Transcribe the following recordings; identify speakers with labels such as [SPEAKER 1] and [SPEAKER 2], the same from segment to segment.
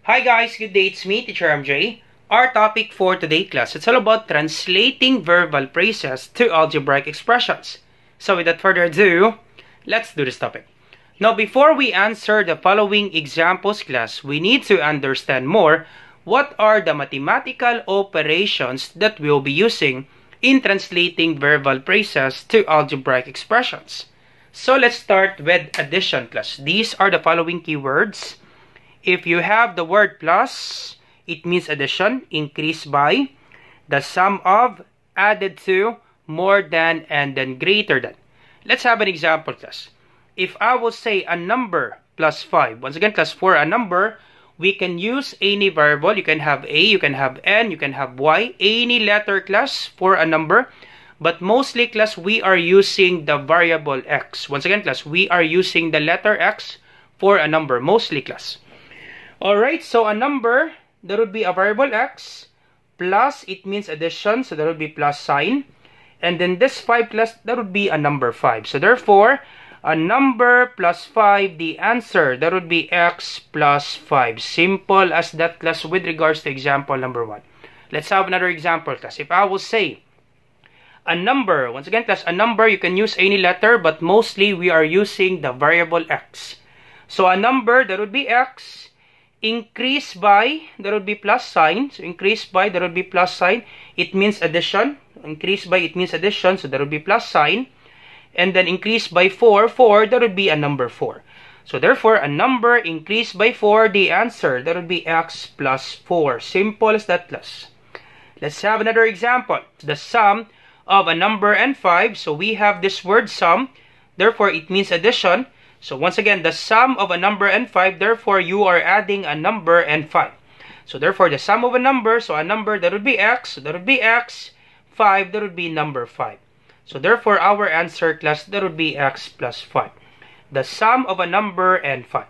[SPEAKER 1] Hi guys, good day, it's me, Teacher MJ. Our topic for today class, it's all about translating verbal phrases to algebraic expressions. So without further ado, let's do this topic. Now before we answer the following examples class, we need to understand more what are the mathematical operations that we'll be using in translating verbal phrases to algebraic expressions. So let's start with addition class. These are the following keywords. If you have the word plus, it means addition, increase by, the sum of, added to, more than, and then greater than. Let's have an example class. If I will say a number plus 5, once again class, for a number, we can use any variable. You can have a, you can have n, you can have y, any letter class for a number. But mostly class, we are using the variable x. Once again class, we are using the letter x for a number, mostly class. Alright, so a number, there would be a variable x, plus, it means addition, so there would be plus sign. And then this 5 class, that would be a number 5. So therefore, a number plus 5, the answer, that would be x plus 5. Simple as that class with regards to example number 1. Let's have another example class. If I will say a number, once again class, a number, you can use any letter, but mostly we are using the variable x. So a number, that would be x. Increase by, there would be plus sign. So increase by, there would be plus sign. It means addition. Increase by, it means addition. So there would be plus sign. And then increase by 4, there would be a number 4. So therefore, a number increased by 4, the answer, that would be x plus 4. Simple as that class. Let's have another example. The sum of a number and 5. So we have this word sum. Therefore, it means addition. So once again, the sum of a number and 5, therefore you are adding a number and 5. So therefore, the sum of a number, so a number, that would be x, so that would be x, 5, that would be number 5. So therefore, our answer class, that would be x plus 5. The sum of a number and 5.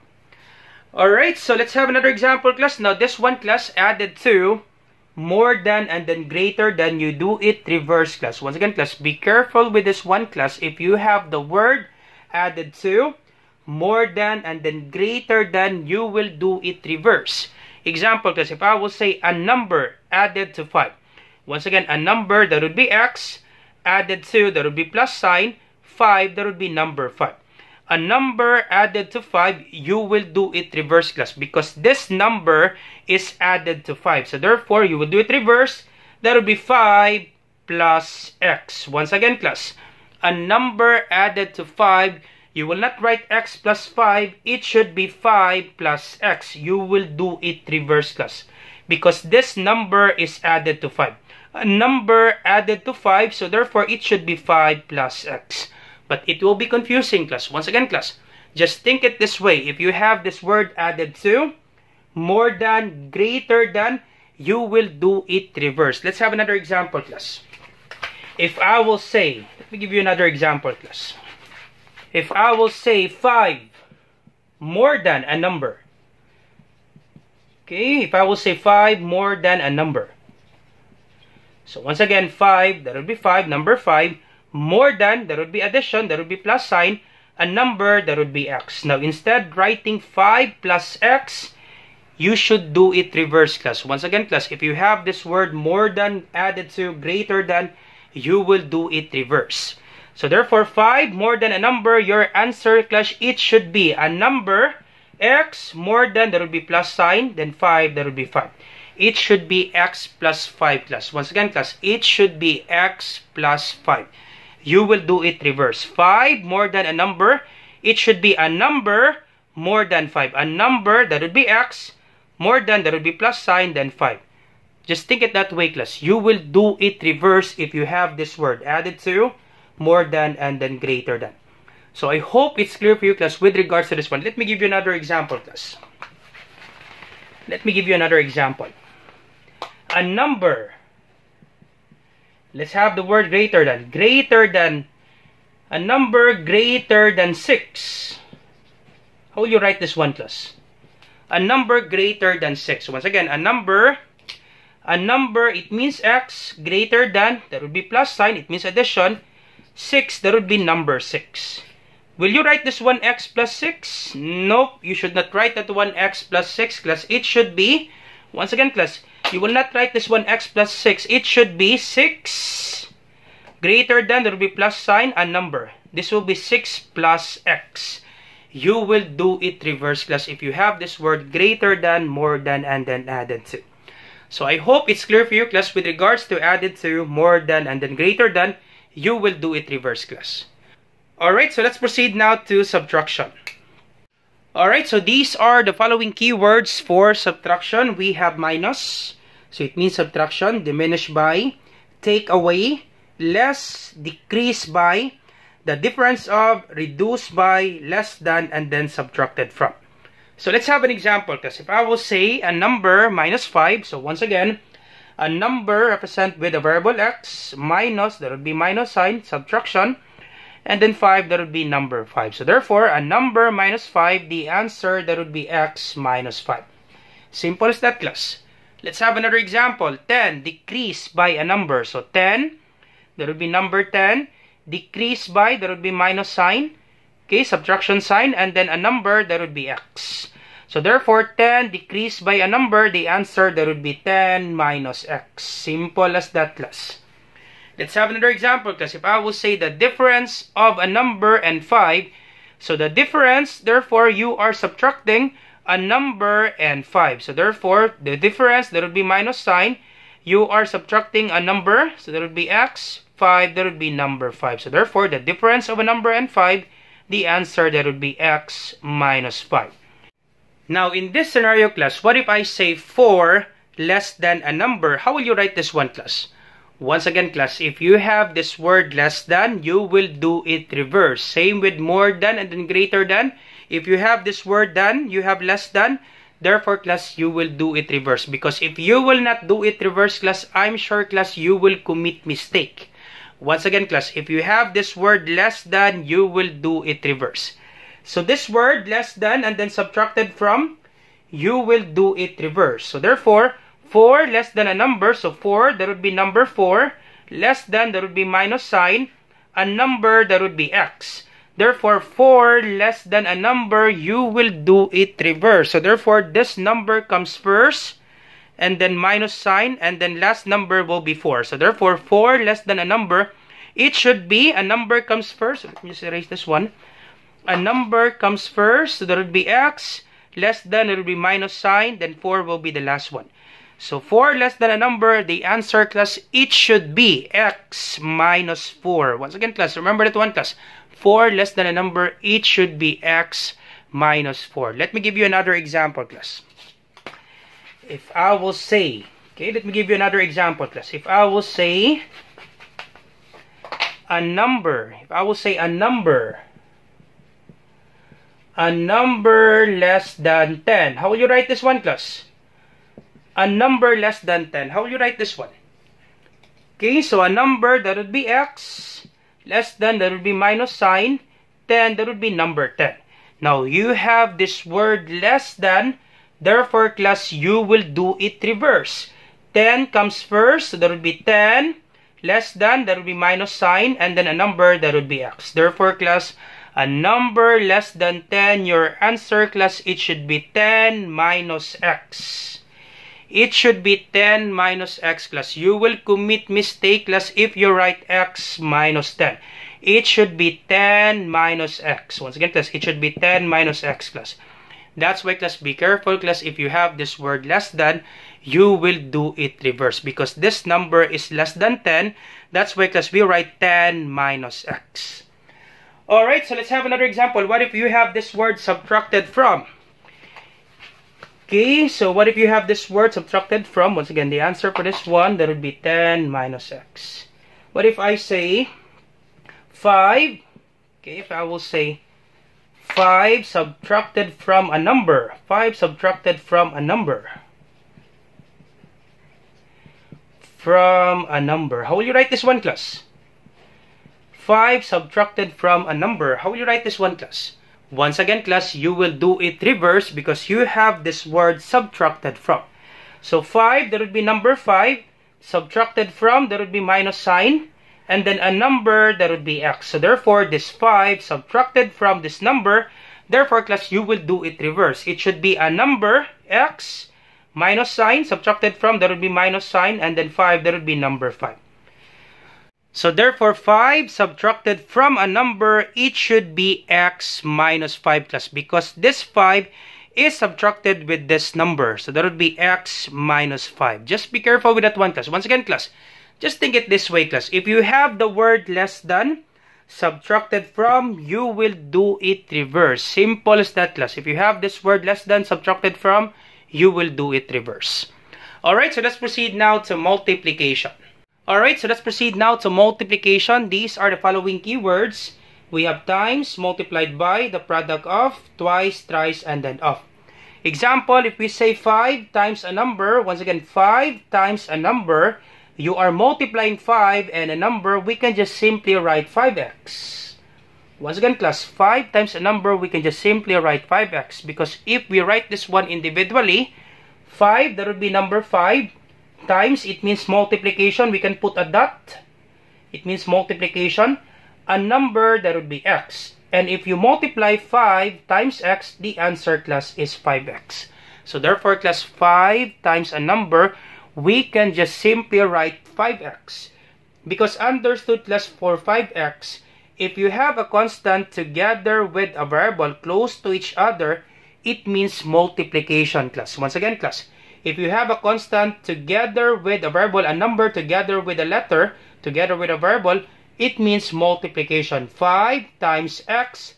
[SPEAKER 1] Alright, so let's have another example class. Now this one class, added to, more than, and then greater than, you do it reverse class. Once again class, be careful with this one class. If you have the word added to, more than, and then greater than, you will do it reverse. Example class, if I will say a number added to 5. Once again, a number, that would be x, added to, that would be plus sign, 5, that would be number 5. A number added to 5, you will do it reverse class because this number is added to 5. So therefore, you will do it reverse. That would be 5 plus x. Once again class, a number added to 5, you will not write x plus 5. It should be 5 plus x. You will do it reverse class because this number is added to 5. A number added to 5, so therefore it should be 5 plus x. But it will be confusing class. Once again class, just think it this way. If you have this word added to, more than, greater than, you will do it reverse. Let's have another example class. If I will say, let me give you another example class. If I will say 5 more than a number. Okay, if I will say 5 more than a number. So once again, 5, that would be 5, number 5. More than, that would be addition, that would be plus sign. A number, that would be x. Now instead writing 5 plus x, you should do it reverse class. Once again class, if you have this word more than added to, greater than, you will do it reverse. So therefore, 5 more than a number, your answer class, it should be a number, x, more than, that would be plus sign, then 5, that would be 5. It should be x plus 5 class. Once again class, it should be x plus 5. You will do it reverse. 5 more than a number, it should be a number more than 5. A number, that would be x, more than, that would be plus sign, then 5. Just think it that way class. You will do it reverse if you have this word added to, more than, and then greater than. So I hope it's clear for you class with regards to this one. Let me give you another example class. Let me give you another example. A number. Let's have the word greater than. Greater than. A number greater than 6. How will you write this one class? A number greater than 6. Once again, a number, it means x, greater than, that would be plus sign, it means addition. 6, that would be number 6. Will you write this one x plus 6? Nope, you should not write that one x plus 6, class. It should be, once again, class, you will not write this one x plus 6. It should be 6 greater than, there will be plus sign, a number. This will be 6 plus x. You will do it reverse, class, if you have this word greater than, more than, and then added to. So I hope it's clear for you, class, with regards to added to, more than, and then greater than, you will do it reverse, class. Alright, so let's proceed now to subtraction. Alright, so these are the following keywords for subtraction. We have minus, so it means subtraction, diminish by, take away, less, decrease by, the difference of, reduce by, less than, and then subtracted from. So let's have an example, because if I will say a number minus 5, so once again, a number represented with a variable x, minus, there will be minus sign, subtraction, and then 5, that would be number 5. So therefore, a number minus 5, the answer, that would be x minus 5. Simple as that, class. Let's have another example. 10, decrease by a number. So 10, that would be number 10. Decrease by, that would be minus sign. Okay, subtraction sign. And then a number, that would be x. So therefore, 10 decrease by a number, the answer, that would be 10 minus x. Simple as that, class. Let's have another example, class. If I will say the difference of a number and 5, so the difference, therefore, you are subtracting a number and 5. So therefore, the difference, that would be minus sign. You are subtracting a number, so that would be x. 5, that would be number 5. So therefore, the difference of a number and 5, the answer, that would be x minus 5. Now, in this scenario, class, what if I say 4 less than a number? How will you write this one, class? Once again, class, if you have this word less than, you will do it reverse. Same with more than and then greater than. If you have this word than, you have less than. Therefore, class, you will do it reverse. Because if you will not do it reverse, class, I'm sure, class, you will commit mistake. Once again, class, if you have this word less than, you will do it reverse. So this word less than and then subtracted from, you will do it reverse. So therefore, 4 less than a number, so 4, that would be number 4, less than, that would be minus sign, a number, that would be x. Therefore, 4 less than a number, you will do it reverse. So therefore, this number comes first, and then minus sign, and then last number will be 4. So therefore, 4 less than a number, it should be, a number comes first, so let me just erase this one. A number comes first, so that would be x, less than, it will be minus sign, then 4 will be the last one. So 4 less than a number, the answer, class, it should be x minus 4. Once again, class, remember that one, class. 4 less than a number, it should be x minus 4. Let me give you another example, class. If I will say, okay, let me give you another example, class. If I will say a number, a number less than 10. How will you write this one, class? A number less than 10. How will you write this one? Okay, so a number, that would be x. Less than, that would be minus sign. 10, that would be number 10. Now, you have this word less than. Therefore, class, you will do it reverse. 10 comes first, so that would be 10. Less than, that would be minus sign. And then a number, that would be x. Therefore, class, a number less than 10, your answer, class, it should be 10 minus x. It should be 10 minus x, class. You will commit mistake, class, if you write x minus 10. It should be 10 minus x. Once again, class, it should be 10 minus x, class. That's why, class, be careful, class, if you have this word less than, you will do it reverse. Because this number is less than 10. That's why, class, we write 10 minus x. Alright, so let's have another example. What if you have this word subtracted from? Okay, so what if you have this word subtracted from? Once again, the answer for this one, that would be 10 minus x. What if I say 5? Okay, if I will say 5 subtracted from a number. 5 subtracted from a number. From a number. How will you write this one, class? 5 subtracted from a number. How will you write this one, class? Once again, class, you will do it reverse because you have this word subtracted from. So 5, that would be number 5. Subtracted from, that would be minus sign. and then a number that would be x. So therefore, this 5 subtracted from this number, therefore class, you will do it reverse. It should be a number x minus sign subtracted from, that would be minus sign, and then 5, that would be number 5. So therefore, 5 subtracted from a number, it should be x minus 5 class, because this 5 is subtracted with this number. So that would be x minus 5. Just be careful with that one class. Once again class, just think it this way class. If you have the word less than subtracted from, you will do it reverse. Simple as that class. If you have this word less than subtracted from, you will do it reverse. Alright, so let's proceed now to multiplication. Alright, so let's proceed now to multiplication. These are the following keywords. We have times multiplied by, the product of, twice, thrice, and then of. Example, if we say 5 times a number, once again, 5 times a number, you are multiplying 5 and a number, we can just simply write 5x. Once again, class, 5 times a number, we can just simply write 5x. Because if we write this one individually, 5, that would be number 5. Times, it means multiplication. We can put a dot. It means multiplication. A number, that would be x. And if you multiply 5 times x, the answer class is 5x. So therefore class, 5 times a number, we can just simply write 5x. Because understood class, for 5x, if you have a constant together with a variable close to each other, it means multiplication class. Once again class, if you have a constant together with a variable, a number together with a letter, together with a variable, it means multiplication. 5 times x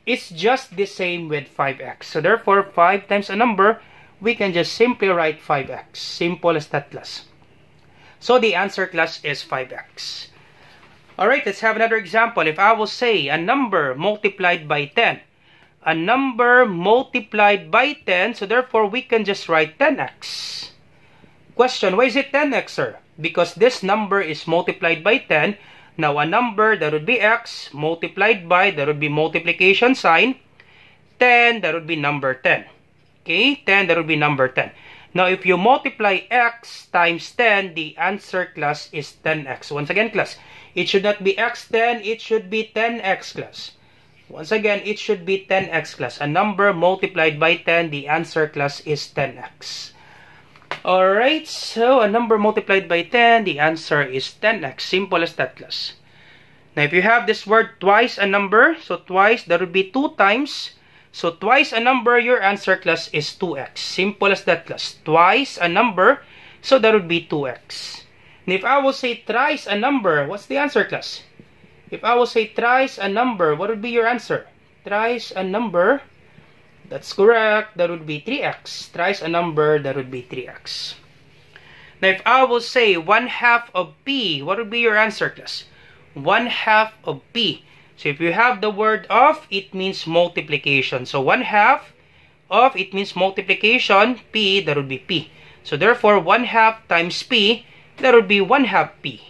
[SPEAKER 1] is just the same with 5x. So therefore, 5 times a number, we can just simply write 5x. Simple as that class. So the answer class is 5x. Alright, let's have another example. If I will say a number multiplied by 10. A number multiplied by 10, so therefore we can just write 10x. Question, why is it 10x, sir? Because this number is multiplied by 10. Now a number, that would be x, multiplied by, that would be multiplication sign, 10, that would be number 10. Okay, 10, that would be number 10. Now if you multiply x times 10, the answer class is 10x. Once again class, it should not be x10, it should be 10x class. Once again, it should be 10x class. A number multiplied by 10, the answer class is 10x. Alright, so a number multiplied by 10, the answer is 10x. Simple as that class. Now if you have this word twice a number, so twice, that would be 2 times. So twice a number, your answer class is 2x. Simple as that class. Twice a number, so that would be 2x. And if I will say thrice a number, what's the answer class? If I will say thrice a number, what would be your answer? Thrice a number, that's correct, that would be 3x. Thrice a number, that would be 3x. Now if I will say 1/2 of p, what would be your answer class? 1/2 of p. So if you have the word of, it means multiplication. So 1/2 of, it means multiplication, p, that would be p. So therefore 1/2 times p, that would be 1/2 p.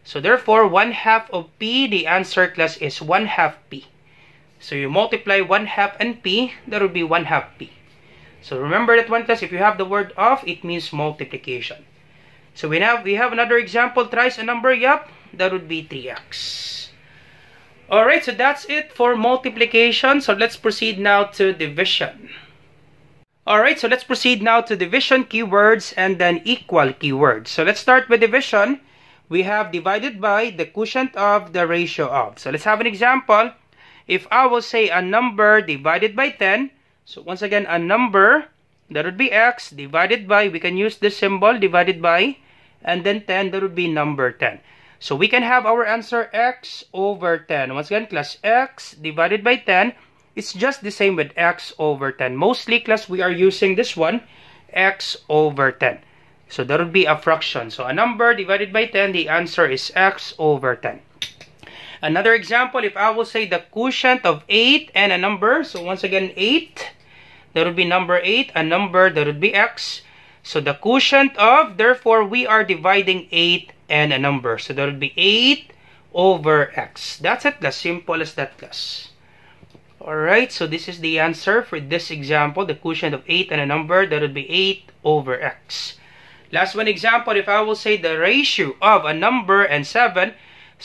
[SPEAKER 1] So therefore, 1/2 of p, the answer class is 1/2 p. So you multiply 1/2 and p, that would be 1/2 p. So remember that one class, if you have the word of, it means multiplication. So we have another example, thrice a number, yep, that would be 3x. Alright, so that's it for multiplication. So let's proceed now to division. Alright, so let's proceed now to division keywords and then equal keywords. So let's start with division. We have divided by, the quotient of, the ratio of. So let's have an example. If I will say a number divided by 10, so once again, a number, that would be x, divided by, we can use this symbol, divided by, and then 10, that would be number 10. So we can have our answer x over 10. Once again, class, x divided by 10, it's just the same with x over 10. Mostly, class, we are using this one, x over 10. So that would be a fraction. So a number divided by 10, the answer is x over 10. Another example, if I will say the quotient of 8 and a number, so once again 8, that would be number 8, a number, that would be x. So the quotient of, therefore we are dividing 8 and a number. So that would be 8 over x. That's it, as simple as that, class. Alright, so this is the answer for this example, the quotient of 8 and a number, that would be 8 over x. Last one example, if I will say the ratio of a number and 7,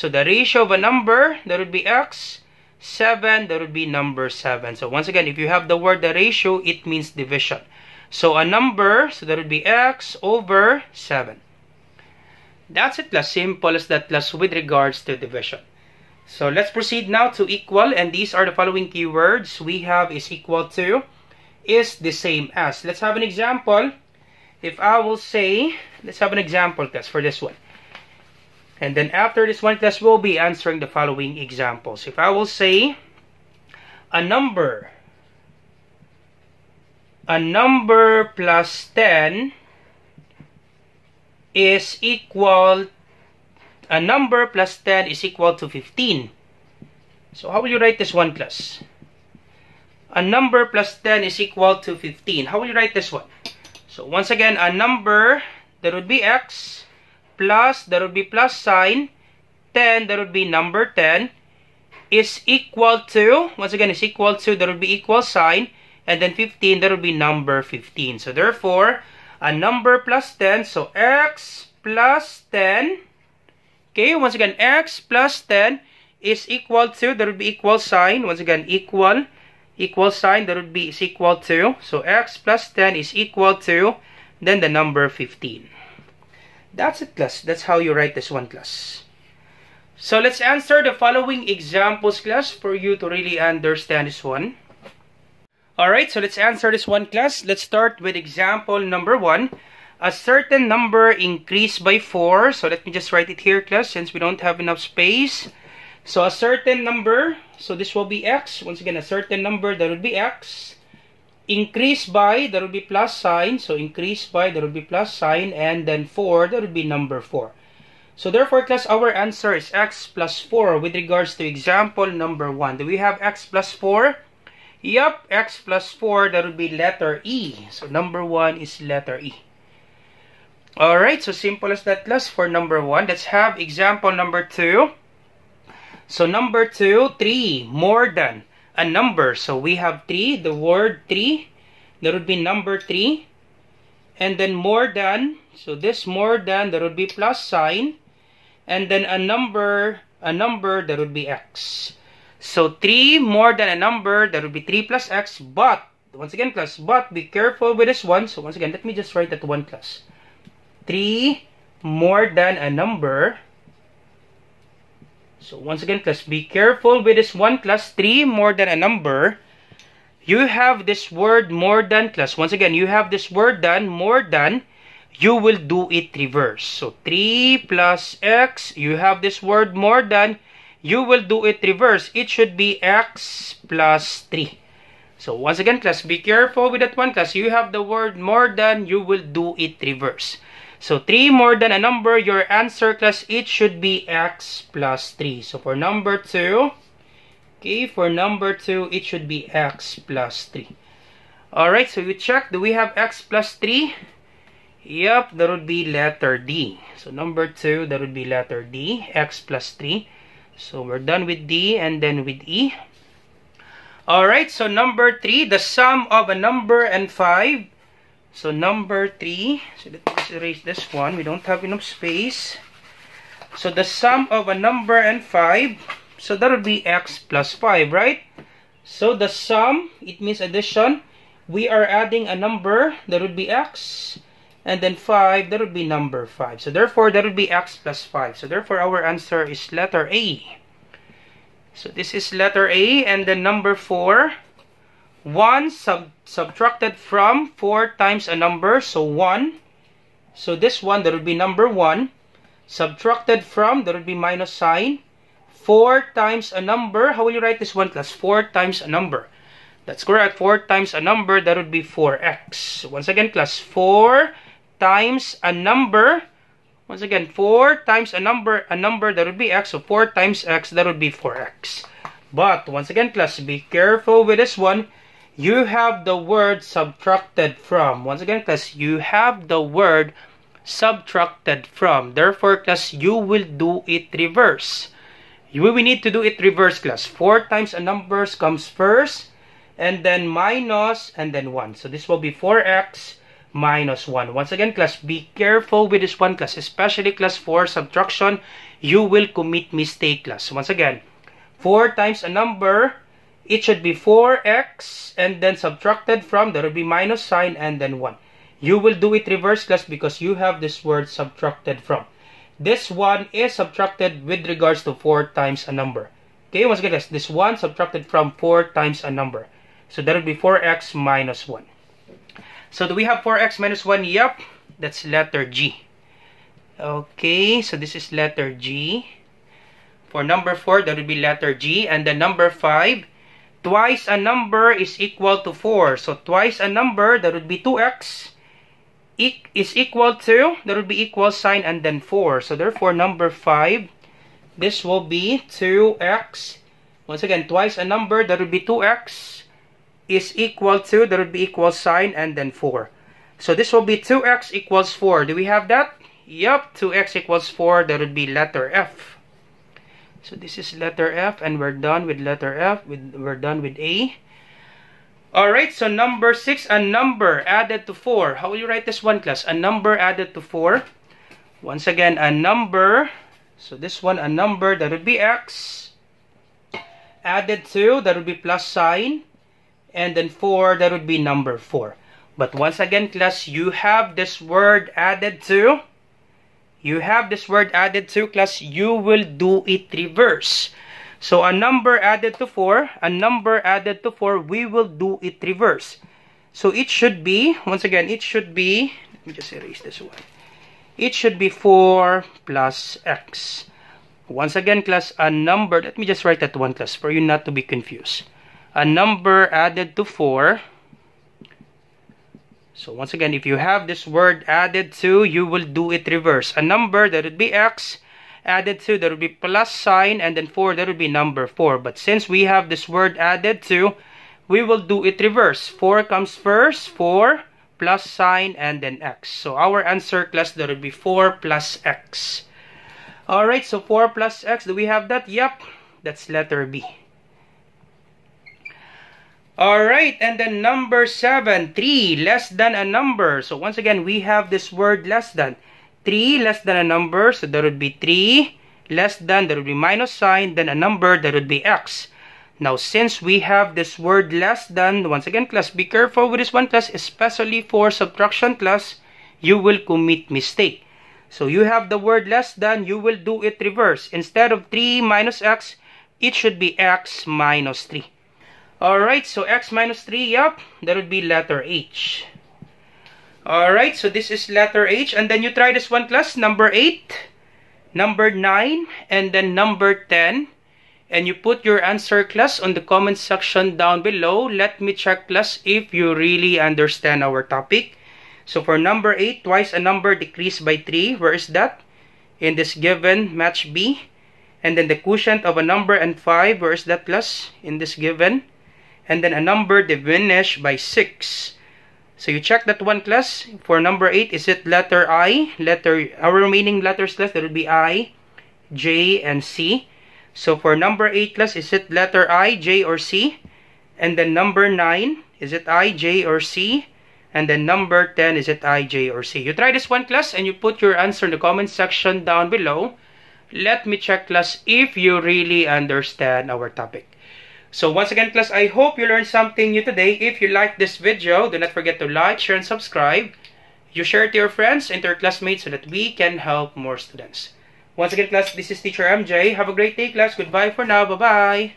[SPEAKER 1] So the ratio of a number, that would be x. 7, that would be number 7. So once again, if you have the word the ratio, it means division. So a number, so that would be x over 7. That's it, class. Simple as that, class, with regards to division. So let's proceed now to equal, and these are the following keywords. We have is equal to, is the same as. Let's have an example. If I will say, let's have an example, class, for this one. And then after this one, class, we'll be answering the following examples. If I will say a number plus 10 is equal, a number plus 10 is equal to 15. So how will you write this one, class? A number plus 10 is equal to 15. How will you write this one? So once again, a number, that would be x, plus, that would be plus sign, 10, that would be number 10, is equal to, once again, is equal to, that would be equal sign, and then 15, that would be number 15. So therefore, a number plus 10, so x plus 10, okay, once again, x plus 10 is equal to, that would be equal sign, once again, equal sign, that would be is equal to, so x plus 10 is equal to, then the number 15. That's it, class. That's how you write this one, class. So let's answer the following examples, class, for you to really understand this one. Alright, so let's answer this one, class. Let's start with example number 1. A certain number increased by 4. So let me just write it here, class, since we don't have enough space. So a certain number, so this will be x. Once again, a certain number, that would be x. Increased by, that would be plus sign. So increased by, that would be plus sign. And then 4, that would be number 4. So therefore, class, our answer is x plus 4 with regards to example number 1. Do we have x plus 4? Yup, x plus 4, that would be letter E. So number 1 is letter E. Alright, so simple as that, class, for number 1. Let's have example number 2. So number 2, 3, more than a number. So we have 3, the word 3, that would be number 3. And then more than, so this more than, that would be plus sign. And then a number, that would be x. So 3 more than a number, that would be 3 plus x. But, once again, class, but be careful with this one. So once again, let me just write that one, class. 3 more than a number. So once again, class, be careful with this one, class. 3 more than a number. You have this word more than, class. Once again, you have this word than, more than. You will do it reverse. So 3 plus x. You have this word more than. You will do it reverse. It should be x plus 3. So once again, class, be careful with that one, class. You have the word more than. You will do it reverse. So 3 more than a number, your answer, class, it should be x plus 3. So for number 2, okay, for number 2, it should be x plus 3. Alright, so you check, do we have x plus 3? Yep, that would be letter D. So number 2, that would be letter D, x plus 3. So we're done with D and then with E. Alright, so number 3, the sum of a number and 5. So number 3, so let's erase this one. We don't have enough space. So the sum of a number and 5, so that would be x plus 5, right? So the sum, it means addition. We are adding a number, that would be x. And then 5, that would be number 5. So therefore, that would be x plus 5. So therefore, our answer is letter A. So this is letter A. And then number 4, 1 subtracted from 4 times a number. So 1. So this one, that would be number 1. Subtracted from, that would be minus sign. 4 times a number. How will you write this one, class? 4 times a number. That's correct. 4 times a number, that would be 4x. So once again, class, 4 times a number. Once again, 4 times a number, that would be x. So 4 times x, that would be 4x. But once again, class, be careful with this one. You have the word subtracted from. Once again, class, you have the word subtracted from. Therefore, class, you will do it reverse. We need to do it reverse, class. 4 times a number comes first, and then minus, and then 1. So this will be 4x minus 1. Once again, class, be careful with this one, class, especially class for subtraction. You will commit mistake, class. Once again, 4 times a number, it should be 4x and then subtracted from, there will be minus sign and then 1. You will do it reverse, class, because you have this word subtracted from. This one is subtracted with regards to 4 times a number. Okay, once again, class, this one subtracted from 4 times a number. So that will be 4x minus 1. So do we have 4x minus 1? Yep, that's letter G. Okay, so this is letter G. For number 4, that would be letter G. And then number 5, twice a number is equal to 4. So twice a number, that would be 2x, is equal to, that would be equal sign and then 4. So therefore, number 5, this will be 2x. Once again, twice a number, that would be 2x, is equal to, that would be equal sign and then 4. So this will be 2x equals 4. Do we have that? Yep, 2x equals 4. That would be letter F. So this is letter F, and we're done with letter F. We're done with A. Alright, so number 6, a number added to 4. How will you write this one, class? A number added to 4. Once again, a number. So this one, a number, that would be x. Added to, that would be plus sign. And then 4, that would be number 4. But once again, class, you have this word added to. You have this word added to, class. You will do it reverse. So a number added to 4, a number added to 4, we will do it reverse. So it should be, once again, it should be, let me just erase this one. It should be 4 plus x. Once again, class, a number, let me just write that one, class, for you not to be confused. A number added to 4. So once again, if you have this word added to, you will do it reverse. A number, that would be x. Added to, that would be plus sign, and then 4, that would be number 4. But since we have this word added to, we will do it reverse. 4 comes first, 4 plus sign, and then x. So our answer, class, that would be 4 plus x. Alright, so 4 plus x, do we have that? Yep, that's letter B. Alright, and then number 7, 3 less than a number. So once again, we have this word less than. 3 less than a number, so that would be 3 less than, that would be minus sign, then a number, that would be x. Now, since we have this word less than, once again, class, be careful with this one, class, especially for subtraction, class, you will commit mistake. So you have the word less than, you will do it reverse. Instead of 3 minus x, it should be x minus 3. Alright, so x minus 3, yep, that would be letter H. Alright, so this is letter H. And then you try this one, class. Number 8, number 9, and then number 10. And you put your answer, class, on the comment section down below. Let me check, class, if you really understand our topic. So for number 8, twice a number decreased by 3. Where is that? In this given, match B. And then the quotient of a number and 5. Where is that, class? In this given. And then a number diminished by 6. So you check that one, class. For number 8, is it letter I? Our remaining letters, class, that would be I, J, and C. So for number 8, class, is it letter I, J, or C? And then number 9, is it I, J, or C? And then number 10, is it I, J, or C? You try this one, class, and you put your answer in the comment section down below. Let me check, class, if you really understand our topic. So once again, class, I hope you learned something new today. If you like this video, do not forget to like, share, and subscribe. You share it to your friends and to your classmates so that we can help more students. Once again, class, this is Teacher MJ. Have a great day, class. Goodbye for now. Bye-bye.